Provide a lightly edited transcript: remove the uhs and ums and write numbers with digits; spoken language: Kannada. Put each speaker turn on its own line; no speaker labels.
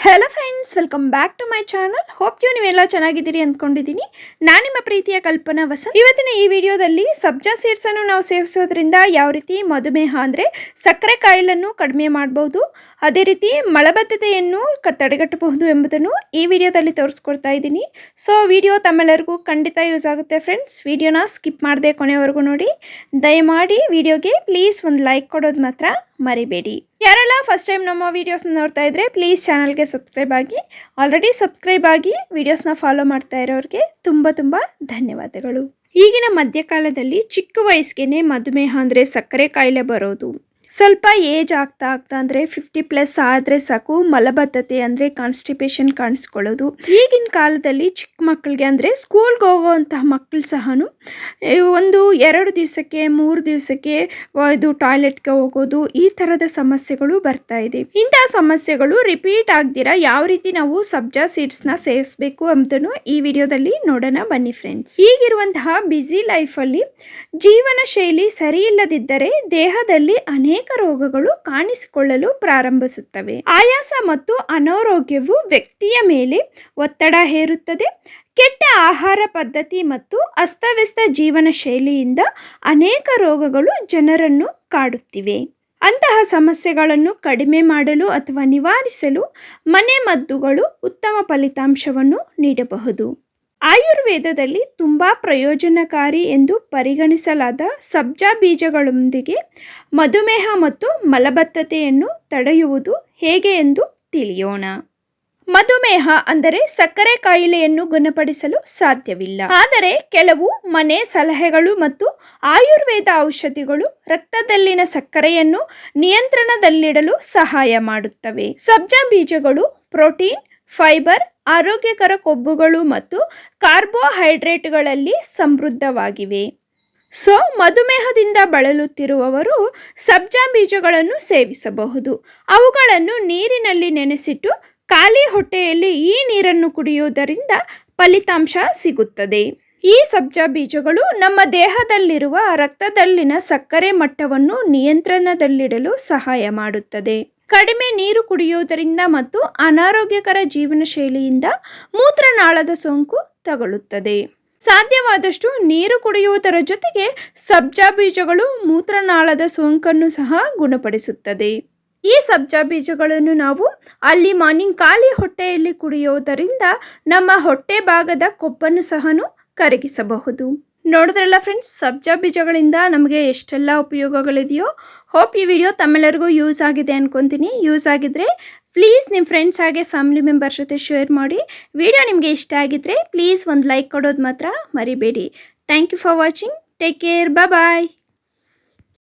Hello friends, welcome back to my channel. Hope ನೀವೆಲ್ಲ ಚೆನ್ನಾಗಿದ್ದೀರಿ ಅಂದ್ಕೊಂಡಿದ್ದೀನಿ. ನಾನು ನಿಮ್ಮ ಪ್ರೀತಿಯ ಕಲ್ಪನಾ ವಸಂತ್. ಇವತ್ತಿನ ಈ ವಿಡಿಯೋದಲ್ಲಿ ಸಬ್ಜಾ ಸೀಡ್ಸನ್ನು ನಾವು ಸೇವಿಸೋದ್ರಿಂದ ಯಾವ ರೀತಿ ಮಧುಮೇಹ ಅಂದರೆ ಸಕ್ಕರೆ ಕಾಯಿಲೆಯನ್ನು ಕಡಿಮೆ ಮಾಡಬಹುದು, ಅದೇ ರೀತಿ ಮಲಬದ್ಧತೆಯನ್ನು ತಡೆಗಟ್ಟಬಹುದು ಎಂಬುದನ್ನು ಈ ವಿಡಿಯೋದಲ್ಲಿ ತೋರಿಸ್ಕೊಡ್ತಾ ಇದ್ದೀನಿ. ಸೊ ವಿಡಿಯೋ ತಮ್ಮೆಲ್ಲರಿಗೂ ಖಂಡಿತ ಯೂಸ್ ಆಗುತ್ತೆ ಫ್ರೆಂಡ್ಸ್. ವಿಡಿಯೋನ ಸ್ಕಿಪ್ ಮಾಡದೆ ಕೊನೆವರೆಗೂ ನೋಡಿ. ದಯಮಾಡಿ ವಿಡಿಯೋಗೆ ಪ್ಲೀಸ್ ಒಂದು ಲೈಕ್ ಕೊಡೋದು ಮಾತ್ರ ಮರಿಬೇಡಿ. ಯಾರೆಲ್ಲ ಫಸ್ಟ್ ಟೈಮ್ ನಮ್ಮ ವೀಡಿಯೋಸ್ನ ನೋಡ್ತಾ ಇದ್ರೆ ಪ್ಲೀಸ್ ಚಾನಲ್ಗೆ ಸಬ್ಸ್ಕ್ರೈಬ್ ಆಗಿ. ಆಲ್ರೆಡಿ ಸಬ್ಸ್ಕ್ರೈಬ್ ಆಗಿ ವಿಡಿಯೋಸ್ನ ಫಾಲೋ ಮಾಡ್ತಾ ಇರೋರಿಗೆ ತುಂಬ ಧನ್ಯವಾದಗಳು. ಈಗಿನ ಮಧ್ಯಕಾಲದಲ್ಲಿ ಚಿಕ್ಕ ವಯಸ್ಸಿಗೆ ಮಧುಮೇಹ ಅಂದರೆ ಸಕ್ಕರೆ ಕಾಯಿಲೆ ಬರೋದು, ಸ್ವಲ್ಪ ಏಜ್ ಆಗ್ತಾ ಅಂದರೆ 50+ ಆದರೆ ಸಾಕು ಮಲಬದ್ಧತೆ ಅಂದರೆ ಕಾನ್ಸ್ಟಿಪೇಷನ್ ಕಾಣಿಸ್ಕೊಳ್ಳೋದು. ಈಗಿನ ಕಾಲದಲ್ಲಿ ಚಿಕ್ಕ ಮಕ್ಕಳಿಗೆ ಅಂದರೆ ಸ್ಕೂಲ್ಗೆ ಹೋಗೋವಂತಹ ಮಕ್ಕಳು ಸಹ ಒಂದು 2 ದಿವಸಕ್ಕೆ 3 ದಿವಸಕ್ಕೆ ಇದು ಟಾಯ್ಲೆಟ್ಗೆ ಹೋಗೋದು, ಈ ಥರದ ಸಮಸ್ಯೆಗಳು ಬರ್ತಾ ಇದೆ. ಇಂತಹ ಸಮಸ್ಯೆಗಳು ರಿಪೀಟ್ ಆಗದಿರ ಯಾವ ರೀತಿ ನಾವು ಸಬ್ಜಾ ಸೀಡ್ಸ್ನ ಸೇವಿಸಬೇಕು ಎಂಬುದನ್ನು ಈ ವಿಡಿಯೋದಲ್ಲಿ ನೋಡೋಣ ಬನ್ನಿ ಫ್ರೆಂಡ್ಸ್. ಈಗಿರುವಂತಹ ಬ್ಯುಸಿ ಲೈಫಲ್ಲಿ ಜೀವನ ಶೈಲಿ ಸರಿ ಇಲ್ಲದಿದ್ದರೆ ದೇಹದಲ್ಲಿ ಅನೇಕ ರೋಗಗಳು ಕಾಣಿಸಿಕೊಳ್ಳಲು ಪ್ರಾರಂಭಿಸುತ್ತವೆ. ಆಯಾಸ ಮತ್ತು ಅನಾರೋಗ್ಯವು ವ್ಯಕ್ತಿಯ ಮೇಲೆ ಒತ್ತಡ ಹೇರುತ್ತದೆ. ಕೆಟ್ಟ ಆಹಾರ ಪದ್ಧತಿ ಮತ್ತು ಅಸ್ತವ್ಯಸ್ತ ಜೀವನ ಶೈಲಿಯಿಂದ ಅನೇಕ ರೋಗಗಳು ಜನರನ್ನು ಕಾಡುತ್ತಿವೆ. ಅಂತಹ ಸಮಸ್ಯೆಗಳನ್ನು ಕಡಿಮೆ ಮಾಡಲು ಅಥವಾ ನಿವಾರಿಸಲು ಮನೆ ಮದ್ದುಗಳು ಉತ್ತಮ ಫಲಿತಾಂಶವನ್ನು ನೀಡಬಹುದು. ಆಯುರ್ವೇದದಲ್ಲಿ ತುಂಬ ಪ್ರಯೋಜನಕಾರಿ ಎಂದು ಪರಿಗಣಿಸಲಾದ ಸಬ್ಜಾ ಬೀಜಗಳೊಂದಿಗೆ ಮಧುಮೇಹ ಮತ್ತು ಮಲಬದ್ಧತೆಯನ್ನು ತಡೆಯುವುದು ಹೇಗೆ ಎಂದು ತಿಳಿಯೋಣ. ಮಧುಮೇಹ ಅಂದರೆ ಸಕ್ಕರೆ ಕಾಯಿಲೆಯನ್ನು ಗುಣಪಡಿಸಲು ಸಾಧ್ಯವಿಲ್ಲ, ಆದರೆ ಕೆಲವು ಮನೆ ಸಲಹೆಗಳು ಮತ್ತು ಆಯುರ್ವೇದ ಔಷಧಿಗಳು ರಕ್ತದಲ್ಲಿನ ಸಕ್ಕರೆಯನ್ನು ನಿಯಂತ್ರಣದಲ್ಲಿಡಲು ಸಹಾಯ ಮಾಡುತ್ತವೆ. ಸಬ್ಜಾ ಬೀಜಗಳು ಪ್ರೋಟೀನ್, ಫೈಬರ್, ಆರೋಗ್ಯಕರ ಕೊಬ್ಬುಗಳು ಮತ್ತು ಕಾರ್ಬೋಹೈಡ್ರೇಟ್ಗಳಲ್ಲಿ ಸಮೃದ್ಧವಾಗಿವೆ. ಸೊ ಮಧುಮೇಹದಿಂದ ಬಳಲುತ್ತಿರುವವರು ಸಬ್ಜಾ ಬೀಜಗಳನ್ನು ಸೇವಿಸಬಹುದು. ಅವುಗಳನ್ನು ನೀರಿನಲ್ಲಿ ನೆನೆಸಿಟ್ಟು ಖಾಲಿ ಹೊಟ್ಟೆಯಲ್ಲಿ ಈ ನೀರನ್ನು ಕುಡಿಯುವುದರಿಂದ ಫಲಿತಾಂಶ ಸಿಗುತ್ತದೆ. ಈ ಸಬ್ಜಾ ಬೀಜಗಳು ನಮ್ಮ ದೇಹದಲ್ಲಿರುವ ರಕ್ತದಲ್ಲಿನ ಸಕ್ಕರೆ ಮಟ್ಟವನ್ನು ನಿಯಂತ್ರಣದಲ್ಲಿಡಲು ಸಹಾಯ ಮಾಡುತ್ತದೆ. ಕಡಿಮೆ ನೀರು ಕುಡಿಯುವುದರಿಂದ ಮತ್ತು ಅನಾರೋಗ್ಯಕರ ಜೀವನ ಶೈಲಿಯಿಂದ ಮೂತ್ರನಾಳದ ಸೋಂಕು ತಗುಲುತ್ತದೆ. ಸಾಧ್ಯವಾದಷ್ಟು ನೀರು ಕುಡಿಯುವುದರ ಜೊತೆಗೆ ಸಬ್ಜಾ ಬೀಜಗಳು ಮೂತ್ರನಾಳದ ಸೋಂಕನ್ನು ಸಹ ಗುಣಪಡಿಸುತ್ತದೆ. ಈ ಸಬ್ಜಾ ಬೀಜಗಳನ್ನು ನಾವು ಅಲ್ಲಿ ಮಾರ್ನಿಂಗ್ ಖಾಲಿ ಹೊಟ್ಟೆಯಲ್ಲಿ ಕುಡಿಯುವುದರಿಂದ ನಮ್ಮ ಹೊಟ್ಟೆ ಭಾಗದ ಕೊಬ್ಬನ್ನು ಸಹ ಕರಗಿಸಬಹುದು. ನೋಡಿದ್ರಲ್ಲ ಫ್ರೆಂಡ್ಸ್, ಸಬ್ಜಾ ಬೀಜಗಳಿಂದ ನಮಗೆ ಎಷ್ಟೆಲ್ಲ ಉಪಯೋಗಗಳಿದೆಯೋ. ಹೋಪ್ ಈ ವಿಡಿಯೋ ತಮ್ಮೆಲ್ಲರಿಗೂ ಯೂಸ್ ಆಗಿದೆ ಅನ್ಕೊತೀನಿ. ಯೂಸ್ ಆಗಿದ್ರೆ ಪ್ಲೀಸ್ ನಿಮ್ಮ ಫ್ರೆಂಡ್ಸ್ ಹಾಗೆ ಫ್ಯಾಮಿಲಿ ಮೆಂಬರ್ಸ್ ಜೊತೆ ಶೇರ್ ಮಾಡಿ. ವಿಡಿಯೋ ನಿಮಗೆ ಇಷ್ಟ ಆಗಿದ್ರೆ ಪ್ಲೀಸ್ ಒಂದು ಲೈಕ್ ಕೊಡೋದು ಮಾತ್ರ ಮರಿಬೇಡಿ. Thank you for watching. Take care. Bye.